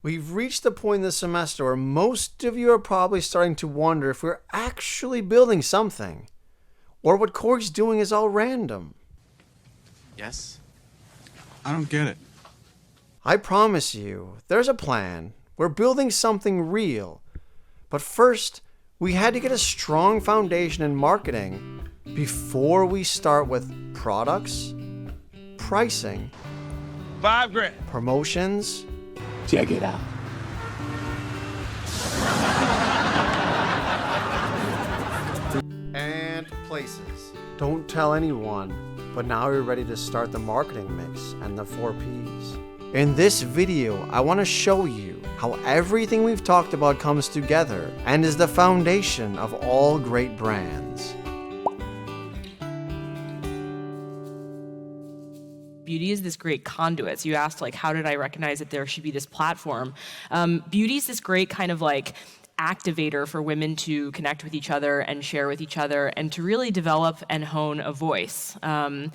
We've reached the point in the semester where most of you are probably starting to wonder if we're actually building something, or what Corey's doing is all random. Yes? I don't get it. I promise you, there's a plan. We're building something real. But first, we had to get a strong foundation in marketing before we start with products, pricing, $5,000. promotions, Check it out. and places. Don't tell anyone, but now you're ready to start the marketing mix and the 4 Ps. In this video, I want to show you how everything we've talked about comes together and is the foundation of all great brands. Beauty is this great conduit. So you asked, like, how did I recognize that there should be this platform? Beauty is this great kind of like activator for women to connect with each other and share with each other and to really develop and hone a voice. And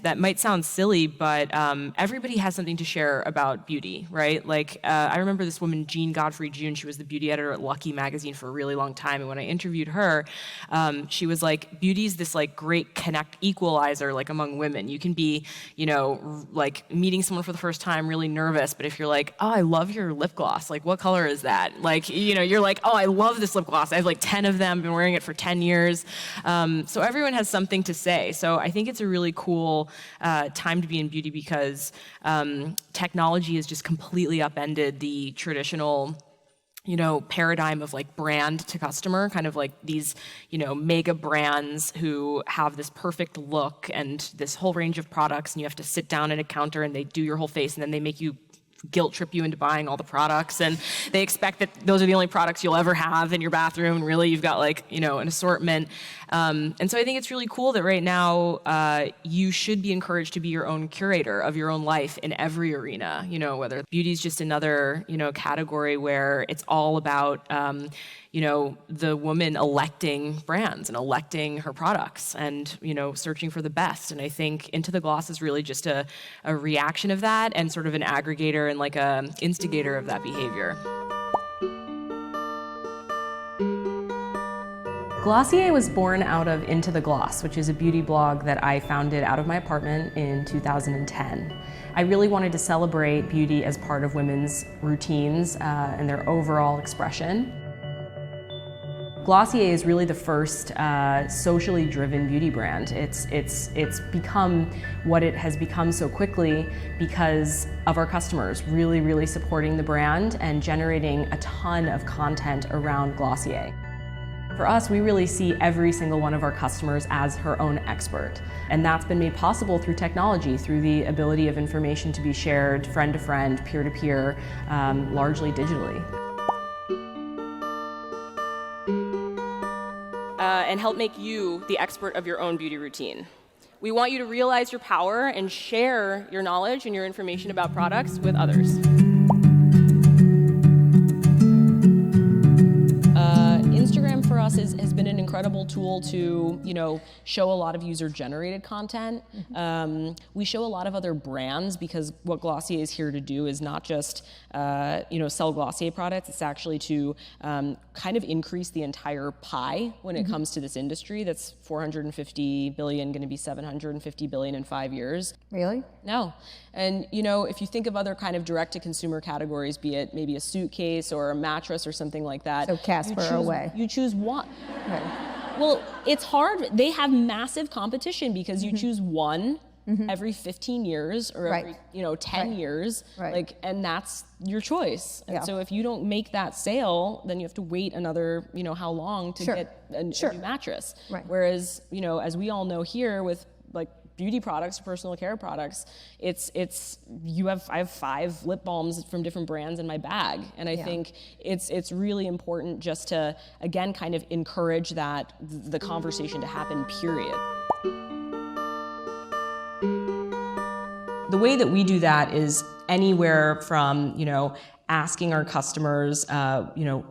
that might sound silly, but everybody has something to share about beauty, right? Like, I remember this woman, Jean Godfrey June. She was the beauty editor at Lucky magazine for a really long time. And when I interviewed her, she was like, beauty's this like great connect equalizer, like among women. You can be, you know, like meeting someone for the first time, really nervous. But if you're like, oh, I love your lip gloss. Like, what color is that? Like, you know, you're like, oh, I love this lip gloss. I have like 10 of them. I've been wearing it for 10 years. So everyone has something to say. So I think it's a really cool time to be in beauty because technology has just completely upended the traditional, you know, paradigm of like brand to customer, kind of like these, you know, mega brands who have this perfect look and this whole range of products, and you have to sit down at a counter and they do your whole face and then they make you guilt trip you into buying all the products, and they expect that those are the only products you'll ever have in your bathroom, and really you've got like, you know, an assortment. And so I think it's really cool that right now you should be encouraged to be your own curator of your own life in every arena, you know, whether beauty is just another, you know, category where it's all about you know, the woman electing brands and electing her products and, you know, searching for the best. And I think Into the Gloss is really just a reaction of that and sort of an aggregator and like a instigator of that behavior. Glossier was born out of Into the Gloss, which is a beauty blog that I founded out of my apartment in 2010. I really wanted to celebrate beauty as part of women's routines and their overall expression. Glossier is really the first socially driven beauty brand. It's become what it has become so quickly because of our customers really supporting the brand and generating a ton of content around Glossier. For us, we really see every single one of our customers as her own expert. And that's been made possible through technology, through the ability of information to be shared friend to friend, peer to peer, largely digitally. And help make you the expert of your own beauty routine. We want you to realize your power and share your knowledge and your information about products with others. Instagram for us has been an incredible tool to, you know, show a lot of user-generated content. We show a lot of other brands because what Glossier is here to do is not just, you know, sell Glossier products. It's actually to kind of increase the entire pie when it comes to this industry. That's 450 billion, going to be 750 billion in 5 years. Really? No. And, you know, if you think of other kind of direct-to-consumer categories, be it maybe a suitcase or a mattress or something like that. So Casper away. You choose one. Right. Well, it's hard. They have massive competition because you choose one every 15 years or every, you know, 10 years. Right. Like, and that's your choice. And Yeah. so if you don't make that sale, then you have to wait another, you know, how long to get a new mattress. Right. Whereas, you know, as we all know here with like beauty products, personal care products, I have 5 lip balms from different brands in my bag. And I think it's really important just to, again, kind of encourage that, the conversation to happen, period. The way that we do that is anywhere from, you know, asking our customers, you know,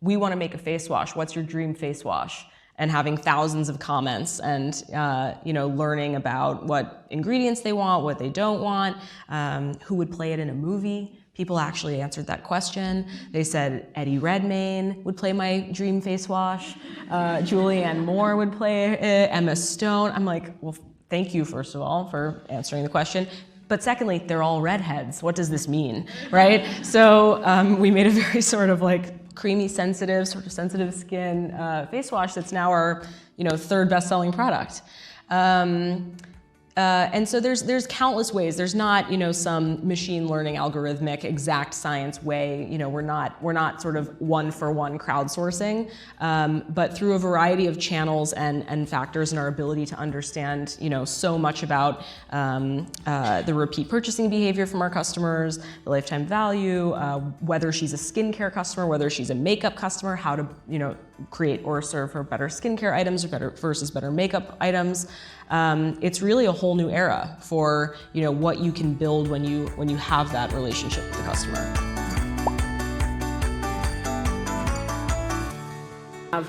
we want to make a face wash. What's your dream face wash? and having thousands of comments and learning about what ingredients they want, what they don't want, who would play it in a movie. People actually answered that question. They said Eddie Redmayne would play my dream face wash, Julianne Moore would play it, Emma Stone. I'm like, well, thank you, first of all, for answering the question. But secondly, they're all redheads. What does this mean, right? So we made a very sort of like creamy, sensitive, sort of sensitive skin face wash that's now our third best-selling product. And so there's countless ways. There's not some machine learning algorithmic exact science way. We're not sort of one-for-one crowdsourcing, but through a variety of channels and factors and our ability to understand so much about the repeat purchasing behavior from our customers, the lifetime value, whether she's a skincare customer, whether she's a makeup customer, how to create or serve her better skincare items or versus better makeup items. It's really a whole new era for what you can build when you have that relationship with the customer.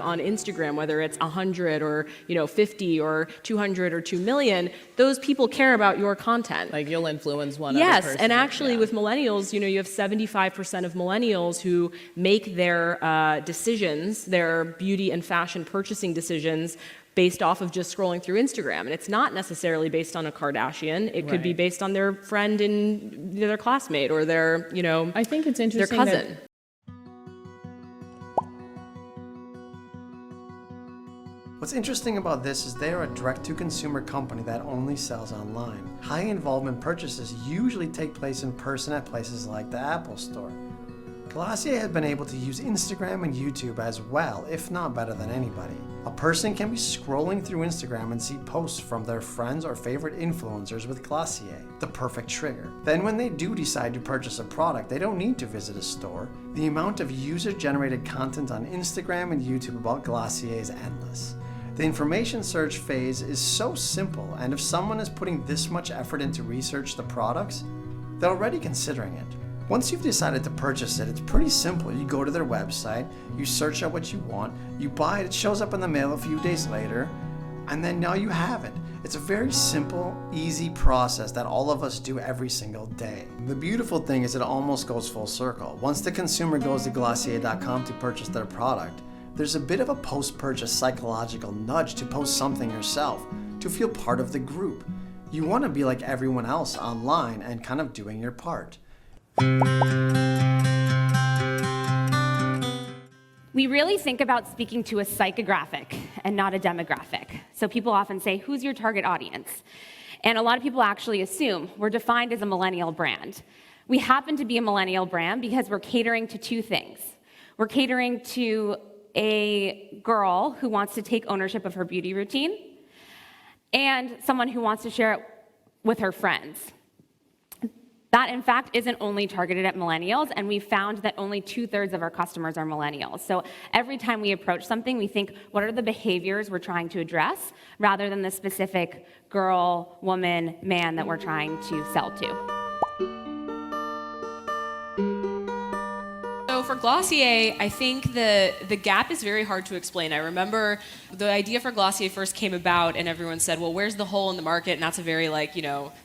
On Instagram, whether it's 100 or 50 or 200 or 2 million, those people care about your content. Like you'll influence one other person. Yes, and actually with millennials, you have 75% of millennials who make their decisions, their beauty and fashion purchasing decisions, based off of just scrolling through Instagram. And it's not necessarily based on a Kardashian. It could be based on their friend and their classmate or their, I think it's interesting their cousin. What's interesting about this is they are a direct-to-consumer company that only sells online. High-involvement purchases usually take place in person at places like the Apple Store. Glossier has been able to use Instagram and YouTube as well, if not better than anybody. A person can be scrolling through Instagram and see posts from their friends or favorite influencers with Glossier, the perfect trigger. Then when they do decide to purchase a product, they don't need to visit a store. The amount of user-generated content on Instagram and YouTube about Glossier is endless. The information search phase is so simple, and if someone is putting this much effort into research the products, they're already considering it. Once you've decided to purchase it, it's pretty simple. You go to their website, you search out what you want, you buy it, it shows up in the mail a few days later, and then now you have it. It's a very simple, easy process that all of us do every single day. The beautiful thing is it almost goes full circle. Once the consumer goes to Glossier.com to purchase their product, there's a bit of a post-purchase psychological nudge to post something yourself, to feel part of the group. You want to be like everyone else online and kind of doing your part. We really think about speaking to a psychographic and not a demographic. So people often say, who's your target audience? And a lot of people actually assume we're defined as a millennial brand. We happen to be a millennial brand because we're catering to two things. We're catering to a girl who wants to take ownership of her beauty routine and someone who wants to share it with her friends. That, in fact, isn't only targeted at millennials, and we found that only 2/3 of our customers are millennials. So every time we approach something, we think, what are the behaviors we're trying to address, rather than the specific girl, woman, man that we're trying to sell to. So for Glossier, I think the gap is very hard to explain. I remember the idea for Glossier first came about and everyone said, well, where's the hole in the market? And that's a very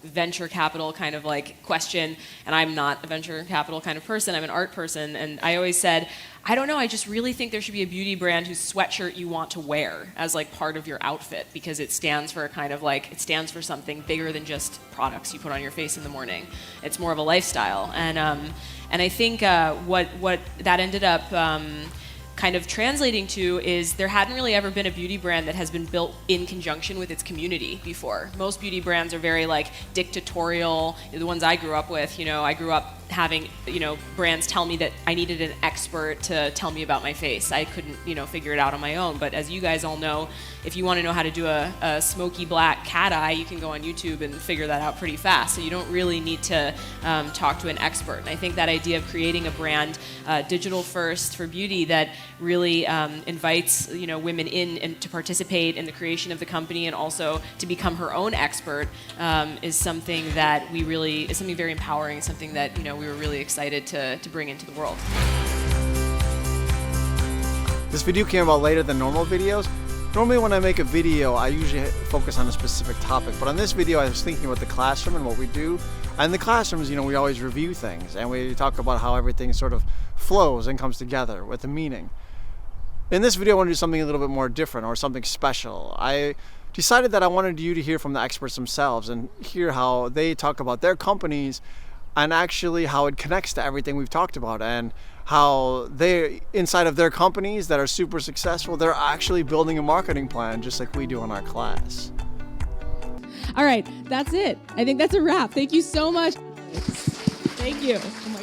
venture capital kind of question. And I'm not a venture capital kind of person. I'm an art person. And I always said, I don't know, I just really think there should be a beauty brand whose sweatshirt you want to wear as part of your outfit, because it stands for it stands for something bigger than just products you put on your face in the morning. It's more of a lifestyle. And I think what that ended up kind of translating to is there hadn't really ever been a beauty brand that has been built in conjunction with its community before. Most beauty brands are very dictatorial. The ones I grew up with, I grew up having brands tell me that I needed an expert to tell me about my face. I couldn't figure it out on my own. But as you guys all know, if you want to know how to do a smoky black cat eye, you can go on YouTube and figure that out pretty fast. So you don't really need to talk to an expert. And I think that idea of creating a brand digital first for beauty that really invites women in and to participate in the creation of the company and also to become her own expert is something that is something very empowering, something that we were really excited to bring into the world. This video came out later than normal videos, Normally when I make a video, I usually focus on a specific topic, but on this video I was thinking about the classroom and what we do. And in the classrooms, we always review things and we talk about how everything sort of flows and comes together with a meaning. In this video I want to do something a little bit more different or something special. I decided that I wanted you to hear from the experts themselves and hear how they talk about their companies and actually how it connects to everything we've talked about, and how they, inside of their companies that are super successful, they're actually building a marketing plan just like we do in our class. All right, that's it. I think that's a wrap. Thank you so much. Thank you. Oh my